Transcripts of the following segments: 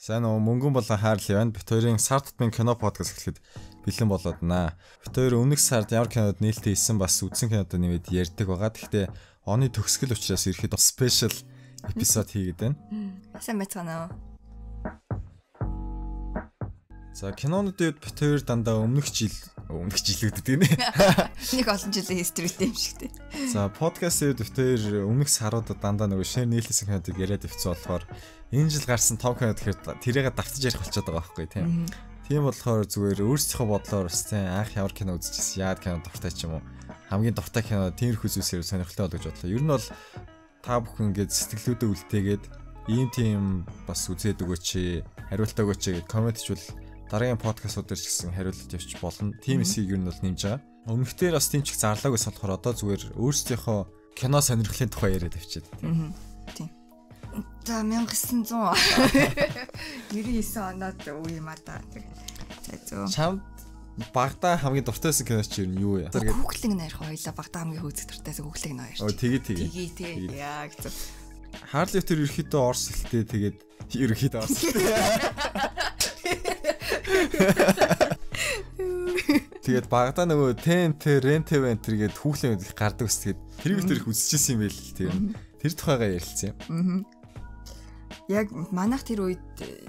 Сайн уу мөнгөн болон хайрлал байна. Бид хоёрын сар тутмын кино подкаст гэхэд бэлэн болоод наа. Бид хоёр өмнөх сард ямар кинод нээлттэй хийсэн бас үзсэн кинодоо нэмээд ярьдаг байгаа. Гэхдээ оны төгсгөл учраас ирэхэд спешиал эпизод хийгээд байна. Сайн байцгаана уу? За кинонуудын бид хоёр дандаа өмнөх жилүүд гэдэг нэ. Нэг олон жилийн historyтэй юм шигтэй. За подкастын бид хоёр өмнөх саруудад дандаа нөгөө шир нээлтсэн кинодыг яриад өвцөө болохоор энэ жил гарсан том кинод гэхээр тэрийгээ давтаж ярих болчиход байгаа байхгүй тийм. Тийм болохоор зүгээр өөрсдийнхөө бодлоор бас тийм анх ямар кино үзчихсэн, яад кино дуртай ч юм уу. Хамгийн дуртай кино тиймэрхүү зүйлсээр сонирхолтой болгож бодлоо. Ер нь бол та бүхэн ингээд сэтгэлдээ үлдээгээд ийм тийм бас үзээд өгөөч, хариултаа өгөөч гэд комент хийвэл дараагийн подкастуудаар ч гэсэн хариулт явчих болно. Тийм эсийг ер нь бол нэмж байгаа. Өмнөхдөр бас тийм ч их зарлаагүй болохоор одоо зүгээр өөрсдийнхөө кино сонирхлын тухай яриад авчиад. Тийм. За 1999 оноод үе юм аа. За зөө. Чамд багада хамгийн дуртайсан кино чи юу вэ? Хүүхлэг нэрх хоёлаа багада хамгийн хөөцөг дуртайсан хүүхлэг нэр. Оо тэгээ. Яг зөв. Харли тэр ерөөхдөө орс хэлтэй тэгээд ерөөхдөө орс хэлтэй. Тэгээд багада нөгөө рент гэдэг хүүхлэн их гардаг ус тэгээд тэр их үзчихсэн юм байл л тийм. Тэр тухайгаа ярилцсан юм. Яг манайх тэр үед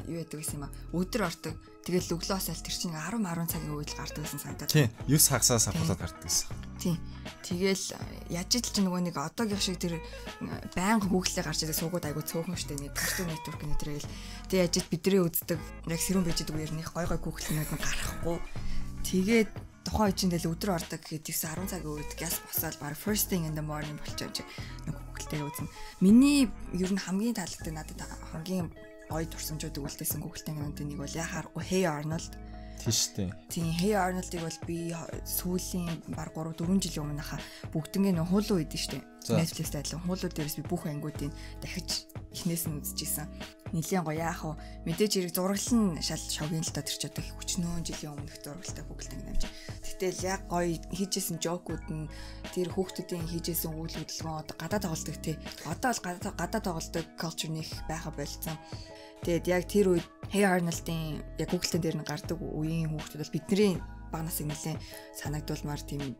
юу яадаг гэсэн юм аа. Өдөр ордог. Тэгэл өглөөс аль тэр чинь 10 цагийн үед л гардаг гэсэн санагдаад. Тийм. 9 хагасаас авахлаад гардаг гэсэн. Тийм. Тэгэл яаж ил чинь нөгөө нэг одоогийн шиг тэр байнга хүүхлээ гарч идэг суугууд айгу цөөхөн штэ нэг Cartoon Network нэтрэгээл. Тэг яаж ил бидний үздэг яг сэрүүн бийждэг үеэр нэг гой хүүхлэнүүд нь гарахгүй. Тэгээд тухайн үеийн дээл өдөр ордог гэхэд 9-10 цагийн үед газ босоод баг first thing in the morning болчихж нэг хүүхэлтэйгээ үзнэ. Миний ер нь хамгийн таалагддаг надад хамгийн гоё дурсамжууд үлдээсэн хүүхэлтэй нэг бол яхаар Hey Arnold. Тийм шүү дээ. Тийм Hey Arnold-ыг бол би сүүлийн баг 3-4 жилийн өмнө хаа бүгднгээ нөө хуулуу идэв шүү дээ. Netflix-тэй адилхан хуулуу дээрээс би бүх ангиудыг дахиж эхнээс нь үзчихсэн. Нилийн гоё яах вэ? Мэдээж хэрэг зураглал нь шал шогийн л та тэр ч одоо хүчнөө жилийн өмнөх зурагтай хүүхэлтэй намж. Гэтэл яг гоё хийжсэн жокууд нь тэр хүүхдүүдийн хийжсэн үйл хөдөлгөөн одоо гадаа тоглолдог тий. Одоо бол гадаа тоглолдог culture нэх байха болцсон. Тэгээд яг тэр үед Hey Arnold-ийн яг хүүхэлтэн дээр нь гардаг үеийн хүүхдүүд бол бидний бага насыг нэлээд санагдуулмаар тийм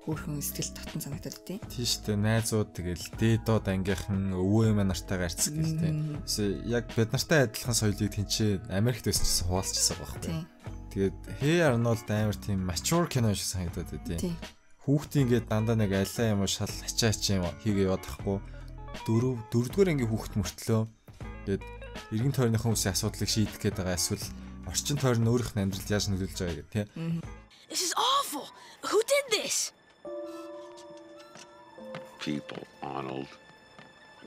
өөрхөн сэтгэл татан санагдаад тий. Тийм шүү дээ. Найзууд тэгэл дээдод ангийнхан өвөө эмээ нартайгаа харьцдаг тий. Яг бид нартай адилхан соёлыг тэнцээ Америкт өсчихсэн хуваалцчихсан байхгүй. Тэгээд Hey Arnold амар тийм mature кино шиг санагдаад байдیں۔ Хүүхдийн ингээд дандаа нэг алаа юм уу шал ачаач юм хийгээ яваадахгүй. 4-р ангийн хүүхд мөртлөө тэгээд эргэн тойрныхон үсийн асуудлыг шийдэх гээд байгаа эсвэл орчин тойрны өөрийнх нь амьдралд яаж нөлөөлж байгааг гэх тий. This is awful. Who did this? People, Arnold.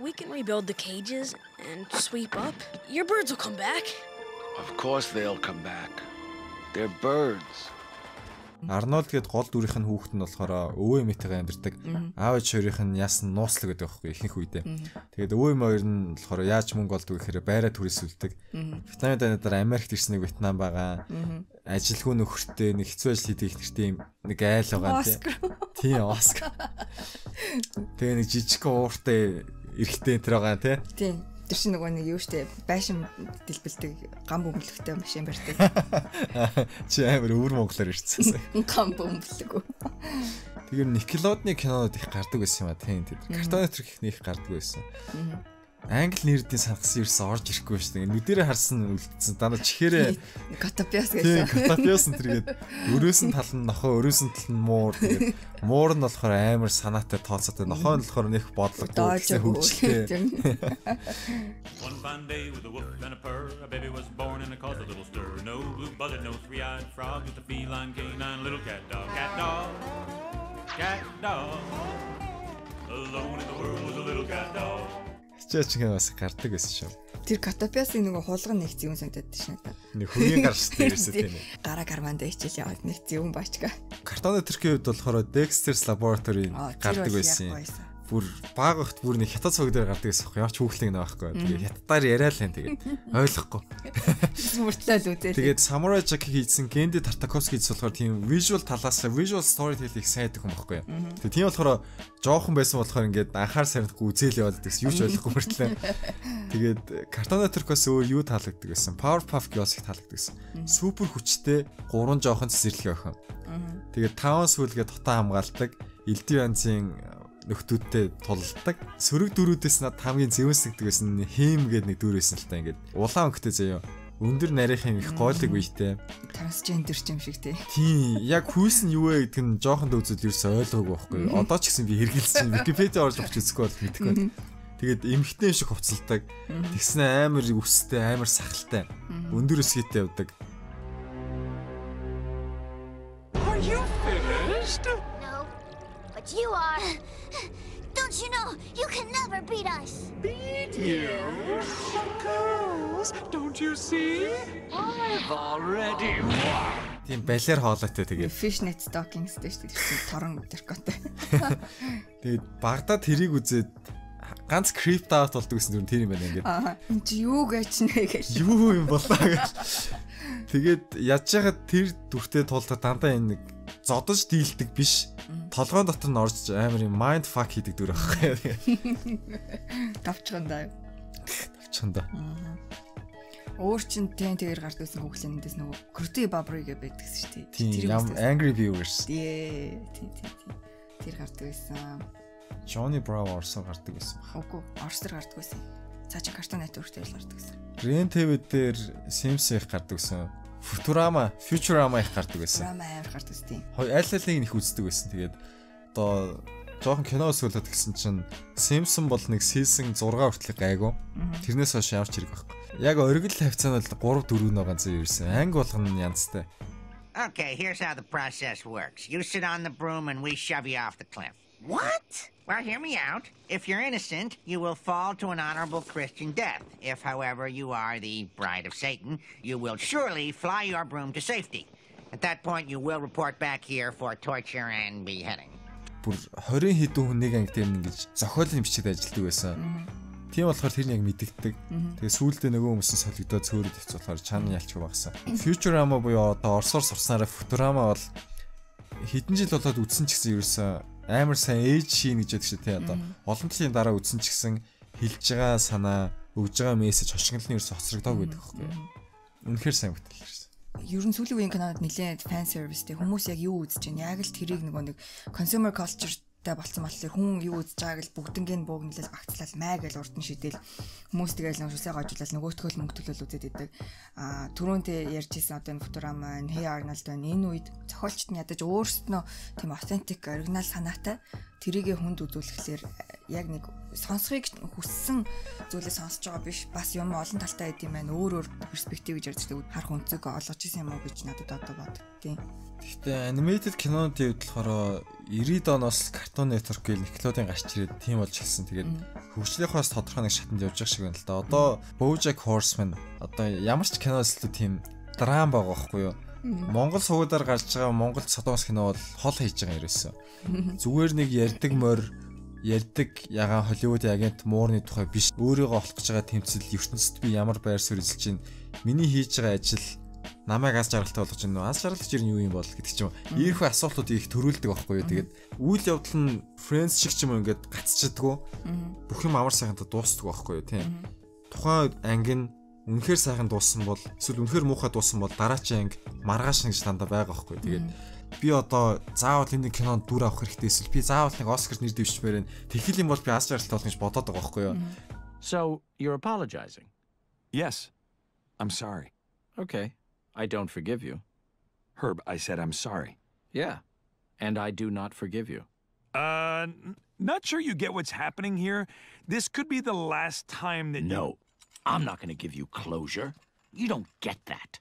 We can rebuild the cages and sweep up. Your birds will come back. Of course they'll come back. They're birds. Арнольд гээд гол дүрийнх нь хүүхэд нь болохоор өвөө эмээтэйгээ амьдардаг. Аав ээж хоёрынх нь яасан нууцлаг гэдэг байхгүй ихэнх үедээ. Тэгээд өвөө эмээ хоёр нь болохоор яаж мөнгө олдог гэхээр байраа түрээсүүлдэг. Вьетнамын данадаар Америкт ирсэн нэг Вьетнам байгаа. Ажилгүй нөхөртэй нэг хэцүү ажил хийдэг их нэртэй нэг айл байгаа тийм Оскар. Тэгээ нэг жижиг ууртай эрэгтэй энэ төр байгаа тийм. Тэр чинь нөгөө нэг юу штэ байшин дэлбэлдэг гам бөмбөлөгтэй машин барьдаг. Чи амар өвөр монголоор ирчихсэн. Гам бөмбөлөг. Тэгээ Nickelodeon-ы кинонууд их гардаг байсан юм а тийм. Cartoon Network их гардаг байсан. Англи нэрдийн сангасан ерөөсөө орж ирэхгүй шүү дээ. Нүдэрээ харсан үлдсэн. Дандаа чихээрээ Котопиас гэсэн. Котопиас энэ тэргээд өрөөс нь тал нь нохоо, өрөөс нь тал нь муур тэгээд муур нь болохоор амар санаатай тооцоотой. Нохоо нь болохоор нэх бодлого хөвчлээ. One fine day with a whoop and a purr, a baby was born and it caused a little stir. No blue buzzard, no three-eyed frog, just a feline canine little cat dog. Cat dog. Cat dog. Alone in the world was a little cat dog. Чичгээ бас гардаг байсан шүү. Тэр Котопиасын нөгөө хулган нэг зүүн санагдаад тийм надад. Нэг хөгийн гарч дээрээсээ тийм. Гараа гарманд ичил яваад нэг зүүн бачка. Cartoon Network-ийн хувьд болохоор Dexter's Laboratory гардаг байсан. бүр баг ихт бүр нэг хятад цог дээр гардаг гэсэн юм. Ямар ч хүүхлэг нэ байхгүй. Тэгээ хятадаар яриа л юм тэгээд ойлгохгүй. Мөртлөө л үзээ. Тэгээд Samurai Jack хийсэн Gendy Tartakovsky гэсэн болохоор тийм visual талаас visual storytelling сайн гэдэг юм байхгүй. Тэгээд тийм болохоор жоохон байсан болохоор ингээд анхаар сарнахгүй үзэл яваад гэсэн юу ч ойлгохгүй мөртлөө. Тэгээд Cartoon Network-оос өөр юу таалагддаг гэсэн? Powerpuff Girls их таалагддаг гэсэн. Супер хүчтэй 3 жоохон цэцэрлэг охин. Тэгээд 5 сүүлгээ дутаа хамгаалдаг. Элдив янзын нөхдүүдтэй тулалдаг. Сөрөг дөрүүдээс над хамгийн зэвэнсэгдэг байсан хэм гэдэг нэг дүр байсан л та ингээд. Улаан өнгөтэй заяа. Өндөр нарийнхан их гоолыг үйтэй. Трансгендер ч юм шиг тий. Тийм, яг хүйс нь юу вэ гэдэг нь жоохондоо үзэл ерөөсөй ойлгоогүй байхгүй. Одоо ч гэсэн би хэрэгэлж чинь Википедиа орж авч үзэхгүй бол мэдэхгүй. Тэгээд эмхтэн шиг хувцалдаг. Тэгснэ амар өстэй, амар сахалтай. Өндөр өсгийтэй явдаг. Are you finished? No, but you are. Don't you know you can never beat us? Beat you? Girls, don't you see? I've already won. Тийм балер хоолойтой тэгээд Fishnet stockings дээ шүү дээ. Торон тэркотой. Тэгээд багада тэрийг үзээд ганц creeped out болдог гэсэн тэр юм байна ингээд. Энд чи юу гэж нэ гэж. Юу юм болоо гэж. Тэгээд ядж хахад тэр дүртэй тулдаа дандаа энэ нэг зодож дийлдэг биш. Толгойн дотор нь орж амар юм mind fuck хийдэг дүр байхгүй. Тавчгандаа. Тавчгандаа. Өөр чин тэр гардагсан хүүхлэнээс нөгөө Крути Бабрыг байдаг шүү дээ. Тийм angry viewers. Тийм. Тэр гардаг байсан. Johnny Bravo орсоор гардаг байсан. Үгүй, орсоор гардаг байсан. Цаа чи Cartoon Network дээр л гардаг байсан. Ren TV дээр Simpsons их гардаг байсан. Futurama их гардаг байсан. Futurama амар гардаг тийм. Аль-алийг их үздэг байсан. Тэгээд одоо жоохон киноос хөлөд гисэн чинь Simpsons бол нэг season 6 хүртэл гайгүй. Тэрнээс хойш ямар ч хэрэг байхгүй. Яг оргил хавцаанд бол 3-4 нэг ганц ирсэн. Анги болгоно янзтай. Okay, here's how the process works. You sit on the broom and we shove you off the cliff. What? Well, hear me out. If you're innocent, you will fall to an honorable Christian death. If, however, you are the bride of Satan, you will surely fly your broom to safety. At that point, you will report back here for torture and beheading. Бүр 20 хэдэн хүн нэг анги дээр ингэж зохиолын бичээд ажилладаг байсан. Тийм болохоор тэр нь яг мэддэгдэг. Тэгээ сүүлдээ нөгөө хүмүүсийн солигдоод цөөрөд ивц болохоор чанаа ялчгүй багсан. Futurama буюу одоо орсоор сурснараа Futurama бол хэдэн жил болоод үдсэн ч гэсэн ерөөсөө амар сайн ээж шин гэж яддаг шүү тий одоо. Олон талын дараа үдсэн ч гэсэн хэлж байгаа санаа, өгж байгаа мессеж хошигнолны ерөөсөө хоцрогдоог гэдэг байхгүй. Үнэхээр сайн бүтээл ирсэн. Ер нь сүүлийн үеийн кинонод нэлээд fan serviceтэй хүмүүс яг юу үзэж байна? Яг л тэрийг нэг consumer culture та болсон болохоор хүн юу үзэж байгааг л бүгднгийн буугнлал багцлал маа гэж урд нь шидэл хүмүүс тэгээл шүсээ гажуулаад нөгөөтгөл мөнгөтөлөл үзээд идэг. Түрүүнтэй ярьжсэн одоо энэ Futurama, Hey Arnold байна. Энэ үед зохиолчд нь ядаж өөрсдөө тийм authentic оригинал санаатай тэрийгэ хүнд үзүүлэхлээр яг нэг сонсхийг хүссэн зүйлээ сонсож байгаа биш бас юм олон талтай байд юм байна. Өөр перспектив гэж ярьдаг. Харах өнцөг олгож исэн юм уу гэж надад одоо бод. Тийм. Гэхдээ animated киноны хувьд болохоор 90-ад оноос Cartoon Network гэл Nickelodeon гарч ирээд тийм болж хэлсэн. Тэгээд хөгжлийнхоос тодорхой нэг шатанд явж байгаа шиг байна л да. Одоо BoJack Horseman одоо ямар ч киноос л тийм драм байгаа байхгүй юу? Монгол сувгуудаар гарч байгаа Монгол содомос кино бол хол хийж байгаа ерөөсөө. Зүгээр нэг ярьдаг ягаан Холливуудын агент муурны тухай биш. Өөрийгөө олох гэж байгаа тэмцэл ертөнцид би ямар байр суурь эзэлж чинь миний хийж байгаа ажил намайг аз жаргалтай болгож байна уу? Аз жаргалч юу юм бол гэдэг ч юм. Ийхүү асуултуудыг их төрүүлдэг байхгүй юу? Тэгээд үйл явдал нь Friends шиг ч юм уу ингээд гацчихдаггүй. Бүх юм амар сайхантай дуустдаг байхгүй юу? Тийм. Тухайн анги нь үнэхээр сайхан дууссан бол эсвэл үнэхээр муухай дууссан бол дараачийн анги маргааш нэг дандаа байгаа байхгүй юу? Тэгээд би одоо заавал энэ кинонд дүр авах хэрэгтэй эсвэл би заавал нэг Оскар нэр дэвшмээр байна. Тэгхэл юм бол би аз жаргалтай болох гэж бодоод байгаа байхгүй юу? So, you're apologizing? Yes. I'm sorry. Okay. I don't forgive you. Herb, I said I'm sorry. Yeah. And I do not forgive you. Not sure you get what's happening here. This could be the last time that No. I'm not going to give you closure. You don't get that.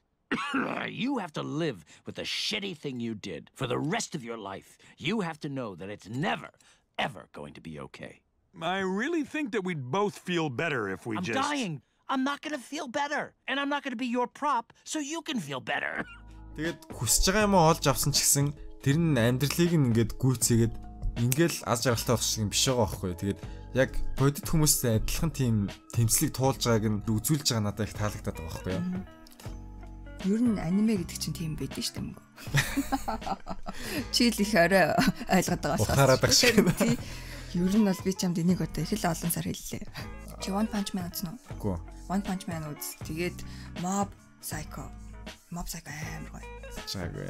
You have to live with the shitty thing you did for the rest of your life. You have to know that it's never, ever going to be okay. I really think that we'd both feel better if we I'm just... dying. I'm not going to feel better. And I'm not going to be your prop, so you can feel better. Тэгээд хүсэж байгаа юм олж авсан ч гэсэн тэр нь амьдралыг ингээд гүйцээгээд ингээл аз жаргалтай болох шиг биш байгаа байхгүй. Тэгээд яг бодит хүмүүстэй адилхан тийм тэмцлийг туулж байгааг нь үзүүлж байгаа надад их таалагдаад байгаа байхгүй юу? Ер нь аниме гэдэг чинь тийм байдаг шүү дээ мөнгө. Чи л их орой ойлгоод байгаа болохоор. Ухаараад шиг. Ер нь бол би чамд энийг одоо их л олон сар хэллээ. Чи One Punch Man үзсэн үү? Үгүй. One Punch Man үз. Тэгээд Mob Psycho амар гоё. Чаагүй.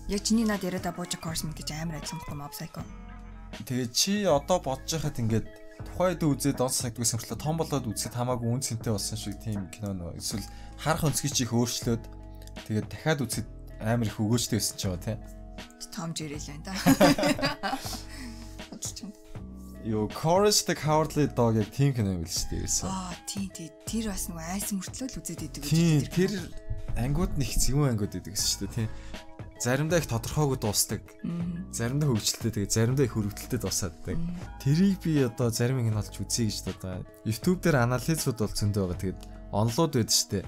Яг чиний над яриада BoJack Horseman гэж амар адилхан байхгүй Mob Psycho. Тэгээд чи одоо бодож байхад ингээд тухайд үзээд онц сагдгүйс хөртлөө том болоод үзэхэд хамаагүй үн цэнтэй болсон шиг тийм кино нөө эсвэл харах өнцгий чи их өөрчлөөд тэгээд дахиад үзэхэд амар их өгөөжтэй байсан ч байгаа тийм. Том жирэл байна да. Yo, Courage the Cowardly Dog яг тийм кино юм л шүү дээ ерөөсөө. Тийм. Тэр бас нөгөө айс мөртлөө л үзээд идэг гэж. Тэр ангууд нэг зэвүүн ангууд идэг шүү дээ тийм. Заримдаа их тодорхойгүй дуусдаг. Заримдаа хөвгчлөлтэй тэгээд заримдаа их хөрвөлтөлтэй дуусаадаг. Тэрийг би одоо зарим ингэ олж үзье гэж одоо YouTube дээр анализууд бол зөндөө байгаа. Тэгээд онлууд байдаг шүү дээ.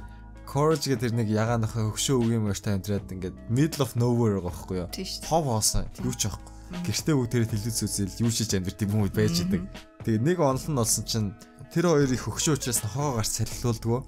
Courage гэдэг нэг ягаанахаа хөшөө үг юм ааштай амьдраад ингээд middle of nowhere байгаа байхгүй юу? Хов хоосон. Юу ч аахгүй. Гэртээ бүгдээрээ телевиз үзэл юу шиж амьдрт юм уу байж идэг. Тэгээд нэг онол нь болсон чинь тэр хоёр их хөшөө учраас нохоо гарч сарилуулдгөө.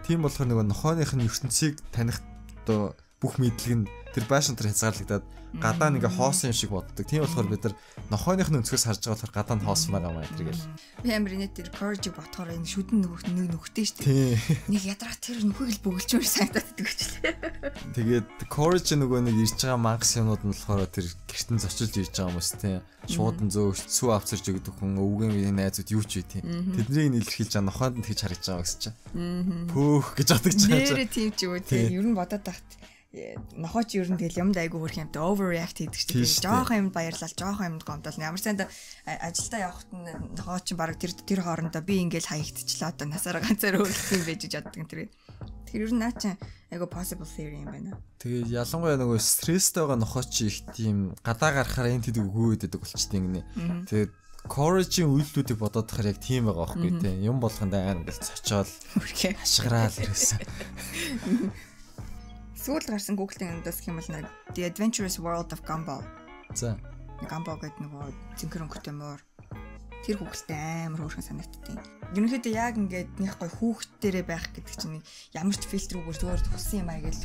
Тийм болохоор нөгөө нохооных нь ертөнцийг таних одоо бүх мэдлэг нь тэр байшинтар хязгаарлагдаад гадаа нэг хоосон юм шиг боддог. Тийм болохоор бид нар нохооных нь өнцгөөс харж байгаа болохоор гадаа нь хоосон байгаа маа тэргээл. Би амар инээд тэр Courage ботхоор энэ шүдэн нөхтэй шүү дээ. Нэг ядраа тэр нөхөг л бөглөж санагдаад идэг гэжлээ. Тэгээд Courage нөгөө нэг ирж байгаа мангас юмнууд нь болохоор тэр гэртэн зочилж ирж байгаа хүмүүс тийм. Шуудан зөөгч сүү авцарж өгдөг хүн өвгөн найзууд юу ч үгүй тийм. Тэднийг илэрхийлж байгаа нохоонд нь тэгж харагдаж байгаа гэсэн чинь. Пөөх гэж бодож байгаа. Нэрээ тийм ч юу тийм. Ер нь бодоод тахт нохооч ер нь тэгэл юмд айгүй хөрх юмд overreact хийдэг шүү дээ. Жохон юмд баярлал, жохон юмд гомдол. Ямар санд ажилдаа явахт нь нохооч баг тэр хоорондоо би ингээл хаягдчихлаа одоо насаараа ганцаар өөрлөх юм байж чаддаг тэр. Тэр ер нь наа чи айгүй possible theory юм байна. Тэгээ ялангуяа нөгөө стресстэй байгаа нохооч их тийм гадаа гарахаар энэ тэдэг өгөө өгдөг болчтой гинэ. Тэгээд Courage-ийн үйлдэлүүдийг бодоод тахаар яг тийм байгаа байхгүй тийм. Юм болгонд аяар ингээл цочоол хашгираал ирсэн. Сүүл гарсан Google-ийн эндээс юм бол The Adventurous World of Gumball. За. Gumball гэдэг нөгөө зинхэр өнгөтэй муур. Тэр хүүхэлтэй амар хөөрхөн санагдтыг. Ерөнхийдөө яг ингээд нэг гой хүүхдтэрээ байх гэдэг чинь ямар ч фильтрүүгээр зүгээр тусан юм аа гэж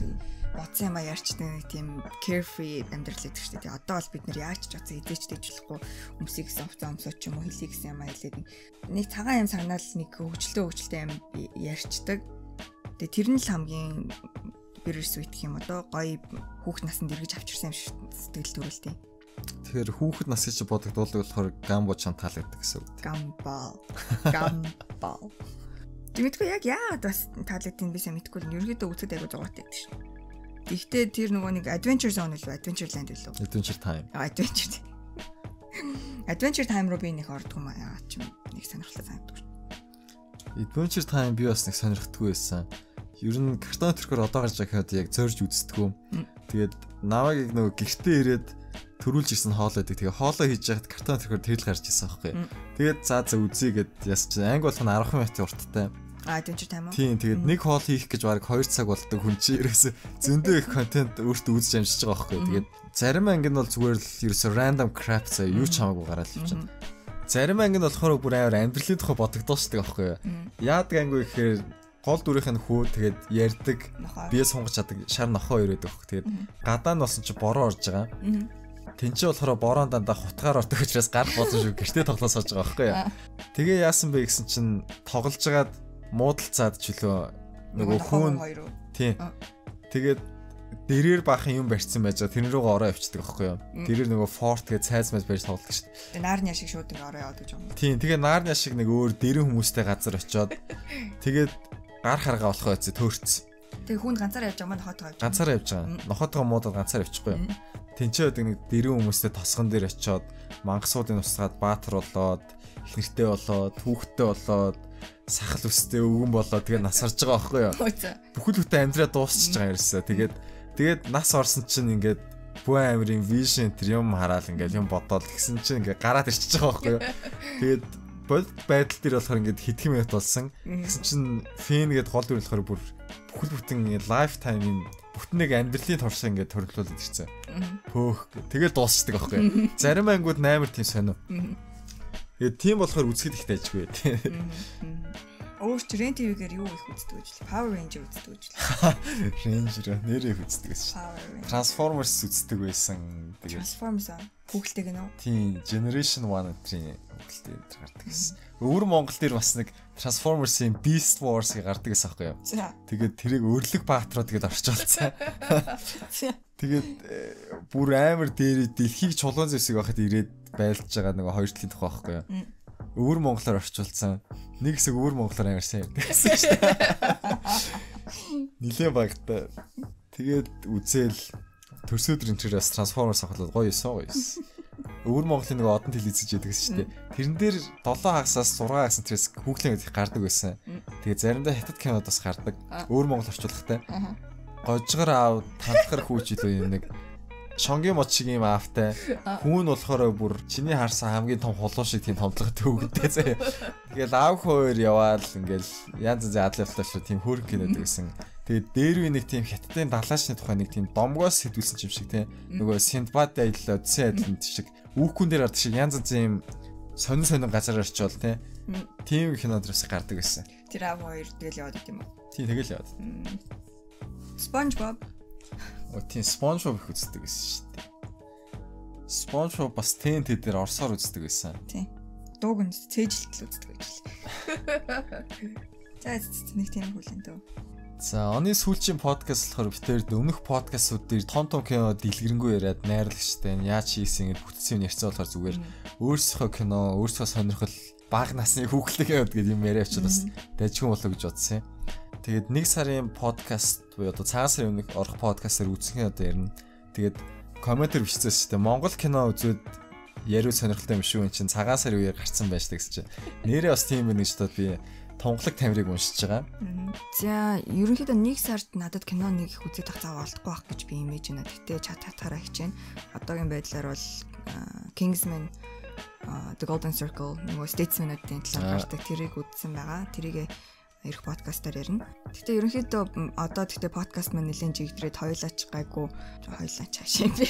бодсон юм аа ярьчдаг нэг тийм carefree амьдрал гэдэг шүү дээ. Одоо бол бид нэр яаж ч утсан эдэж дэжлэхгүй өмсөй гэсэн өмсөч юм уу хэлий гэсэн юм аа хэлээд нэг цагаан юм сагнаал нэг хөвгчлөлтэй юм ярьчдаг. Тэгээ тэр нь л хамгийн bittersweet юм одоо гоё хүүхэд насанд эргэж авчирсан юм шиг сэтгэл төрүүлтэй. Тэгэхээр хүүхэд нас гэж бодогдуулдаг болохоор Gumball чам таалагддаг гэсэн үг. Gumball. Тэгмэдгүй яг яагаад бас таалагдсан би сайн мэдэхгүй л ерөөдөө үзэхэд айгу зугаатай байдаг шин. Гэхдээ тэр нөгөө нэг Adventure Zone үлээ Adventureland үлээ. Adventure Time. Adventure Time руу би нэг ордгоо яа ч юм нэг сонирхолтой санагддаг. Adventure Time би бас нэг сонирхдаггүй байсан. Ер нь картон төрхөөр одоо гарч байгаа хэрэг яг зорж үздэггүй. Тэгээд наваг яг нөгөө гэртээ ирээд төрүүлж ирсэн хоол байдаг. Тэгээ хоолоо хийж яхад картон төрхөөр тэрэл гарч ирсэн аахгүй. Тэгээд за үзье гэд ясч анги болох нь 10 минутын урттай. Adventure Time уу? Тийм тэгээд нэг хоол хийх гэж баг 2 цаг болдог хүн чи ерөөсө зөндөө их контент өөртөө үзэж амжиж байгаа аахгүй. Тэгээд зарим анги нь бол зүгээр л ерөөсө random crap заа юу ч хамаагүй гараад явчихна. Зарим анги нь болохоор бүр амар амьдралын тухай бодогдоосдаг аахгүй. Яадаг анги гэхээр гол дүрийнх нь хүү тэгээд ярддаг бие сунгаж чаддаг шар нохоо ирээд өгөх. Тэгээд гадаа нь болсон чи бороо орж байгаа. Тэнцээ болохоор бороо дандаа хутгаар ордог учраас гарах болсон шүү. Гэртээ тоглоом сууж байгаа байхгүй юу. Тэгээ яасан бэ гэсэн чинь тоглож байгаад муудалцаад ч үлээ нөгөө хүүн тийм. Тэгээд дэрээр баахан юм барьсан байж байгаа. Тэр рүүгээ ороо авчдаг байхгүй юу. Дэрээр нөгөө форт гэж цайз мэз барьж тоглодог шүү. Тэгээ наарны шиг шууд ингээ ороо яваад гэж юм. Тийм. Тэгээ наарны шиг нэг өөр дэрэн хүмүүстэй газар очиод тэгээд гар харгаа болох байцаа төөрцсөн. Тэгээ хүн ганцаараа явж байгаа маа нохоотойгоо явж. Ганцаараа явж байгаа. Нохоотойгоо муудаад ганцаар явчихгүй юу. Тэнцээд нэг дэрэн хүмүүстэй тосгон дээр очиод мангасуудын устгаад баатар болоод их нэртэй болоод хүүхдтэй болоод сахал өстэй өвгөн болоод тэгээ нас орж байгаа байхгүй юу. Бүхэл бүтэн амьдраа дуусчихж байгаа ерөөсөө. Тэгээд нас орсон чинь ингээд бүх амирын вижн тэр юм хараал ингээд юм бодоод гисэн чинь ингээд гараад ирчихэж байгаа байхгүй юу. Тэгээд бодит байдал дээр болохоор ингээд хэдхэн минут болсон. Гэсэн чинь фэн гээд гол дүр болохоор бүр бүхэл бүтэн лайфтайм юм бүтэн нэг амьдралын туршаа ингээд төрөлдүүлээд ирсэн. Пөөх. Тэгэл дуусчдаг аахгүй. Зарим ангууд 8 тийм сонио. Тэгээд тийм болохоор үзэхэд их дайжгүй. Өөр ч Ren TV-гээр юу их үздэг гэж л Power Ranger үздэг гэж л. Ranger нэрээ үздэг байсан. Transformers үздэг байсан. Тэгээд Transformers хүүхэлтэй гэнэ үү? Тийм, Generation 1 өдрийн хүүхэлтэй гардаг гэсэн. Өвөр Монгол дээр бас нэг Transformers-ийн Beast Wars-ыг гардаг гэсэн аахгүй юу? Тэгээд тэрийг өрлөг баатроо тэгээд орчуулсан. Тэгээд бүр амар дээр дэлхийг чулуун зэвсэг байхад ирээд байлж байгаа нэг хоёр талын тухай аахгүй юу? Өвөр монголоор орчуулсан. Нэг хэсэг өвөр монголоор амар сайн гэсэн шүү дээ. Нилээн багтаа. Тэгээд үзэл төрсөдөр энтерээс Transformers авахлаа гоё ёсоо. Өвөр монголын нэг одон телевиз гэж яддаг шүү дээ. Тэрэн дээр 7 хагасаас 6 хагас энтерээс хүүхлэн гэдэг гардаг байсан. Тэгээд заримдаа хятад кинод бас гардаг. Өвөр монгол орчуулгатай. Гожгор аав тантгар хүүч илүү юм нэг шонгийн мод шиг юм аавтай. Хүүн болохоор бүр чиний харсан хамгийн том хулуун шиг тийм томдлоготой хөвгдөө заяа. Тэгэл аав хоёр яваал ингээл янз янзын адлалтай шүү тийм хөөрхөн кинод гэсэн. Тэгээд дээр үе нэг тийм хятадын далаачны тухай нэг тийм домгоос хэдүүлсэн юм шиг тийм. Нөгөө Синдбад аялал Одиссе аялалд шиг үүхгүн дээр гардаг шиг янз янзын сонин газар орчвол тийм кинод дээрс гардаг байсан. Тэр аав хоёр тэгэл яваад идэм үү? Тийм тэгэл яваад. SpongeBob Тийм SpongeBob их үздэг гэсэн шүү дээ. SpongeBob бас TNT дээр орсоор үздэг байсан. Тийм. Дууг нь цээжилтэл үздэг байж л. За нэг тийм хүлэн дөө. За оны сүүлчийн подкаст болохоор битээр өмнөх подкастууд дээр том кино дэлгэрэнгүй яриад найрлагчтай яаж хийсэн гэдэг бүтцийн ярьцсан болохоор зүгээр өөрсдийнхөө кино, өөрсдийнхөө сонирхол бага насны хүүхлэгээ гэдэг юм яриач бас дайжгүй болоо гэж бодсон юм. Тэгээд нэг сарын подкаст буюу одоо цагаан сарын өмнөх орох подкастаар үзсэн одоо ярина. Тэгээд комментэр бичсэн шүү дээ. Монгол кино үзээд яриу сонирхолтой юм шүү энэ чинь цагаан сарын үеэр гарцсан байж та гэсэн чинь. Нэрээ бас тийм байна гэж бодоод би тунгалаг тамирыг уншиж байгаа. За ерөнхийдөө нэг сард надад кино нэг их үзээд тах цаа олдохгүй байх гэж би имэж байна. Гэтэ чатаараа хичээнэ. Одоогийн байдлаар бол Kingsman, The Golden Circle, нөгөө Statesman-уудын талаар гардаг тэрийг үзсэн байгаа. Тэрийг ирэх подкастаар ярина. Гэтэ ерөнхийдөө одоо подкаст маань нэлээд жигдрээд хоёулаач гайгүй хоёулаач хаашаа би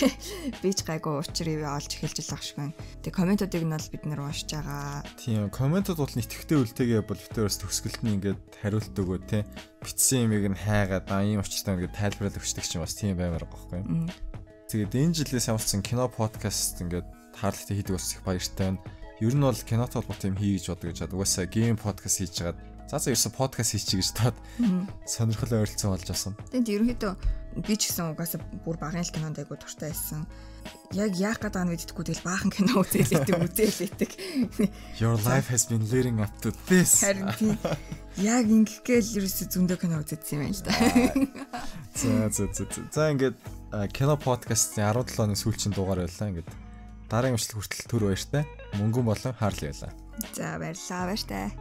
бич гайгүй учир ивэ олж эхэлж л ах шиг байна. Тэгээ комментуудыг нь бол бид нэр уншиж байгаа. Тийм комментууд бол нэтгэвтэй үлтэйгээ бол битээрс төгсгөлт нь ингээд хариулт өгөө те битсэн юмыг нь хайгаад ийм очтой ингээд тайлбарлал өгчдөг чинь бас тийм баймаар байгаа байхгүй. Тэгээд энэ жилээс явуулсан кино подкаст ингээд таарлагтай хийдэг бас их баяртай байна. Ер нь бол кинотой холбоотой юм хий гэж боддог гэж бод. Угаасаа гейм подкаст хийж хагаад цаасаа ерөөсө подкаст хийчих гэж таад сонирхол ойролцоо болж асан. Тэнд ерөнхийдөө би ч гэсэн угаасаа бүр багын л кинонд айгуу дуртай байсан. Яг яах гээд байгаа нь мэддэггүй тэгэл баахан кино үзээлээдэг. Your life has been leading up to this. Харин тийм. Яг ингэхгээл ерөөсө зөндөө кино үзээдсэн юм байна л да. За ингээд кино подкастын 17 оны сүүлчийн дугаар байлаа ингээд. Дараагийн үешлэг хүртэл түр баяртай. Мөнгөн болон хаарлаа. За баярлалаа баяртай.